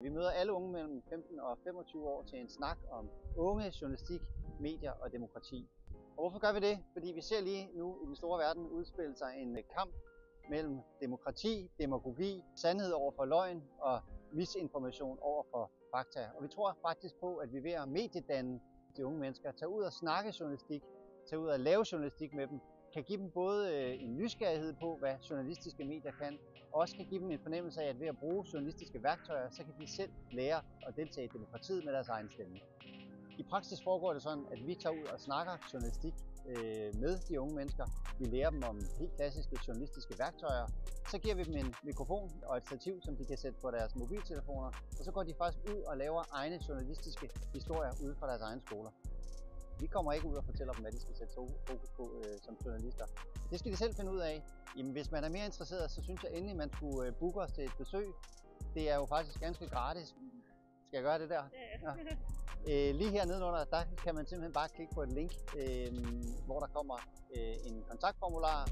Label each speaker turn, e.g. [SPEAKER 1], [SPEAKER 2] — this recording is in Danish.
[SPEAKER 1] Vi møder alle unge mellem 15 og 25 år til en snak om unge, journalistik, medier og demokrati. Og hvorfor gør vi det? Fordi vi ser lige nu i den store verden udspille sig en kamp mellem demokrati, demagogi, sandhed over for løgn og misinformation over for fakta. Og vi tror faktisk på, at vi ved at mediedanne de unge mennesker, tage ud og snakke journalistik, tage ud og lave journalistik med dem, kan give dem både en nysgerrighed på, hvad journalistiske medier kan, og også kan give dem en fornemmelse af, at ved at bruge journalistiske værktøjer, så kan de selv lære at deltage i demokratiet med deres egen stemme. I praksis foregår det sådan, at vi tager ud og snakker journalistik med de unge mennesker. Vi lærer dem om helt klassiske journalistiske værktøjer. Så giver vi dem en mikrofon og et stativ, som de kan sætte på deres mobiltelefoner, og så går de faktisk ud og laver egne journalistiske historier ude fra deres egne skoler. Vi kommer ikke ud og fortæller dem, hvad de skal sætte fokus på som journalister. Det skal de selv finde ud af. Jamen, hvis man er mere interesseret, så synes jeg endelig, man skulle booke os til et besøg. Det er jo faktisk ganske gratis. Skal jeg gøre det der?
[SPEAKER 2] Ja.
[SPEAKER 1] Lige her nedenunder, der kan man simpelthen bare klikke på et link, hvor der kommer en kontaktformular.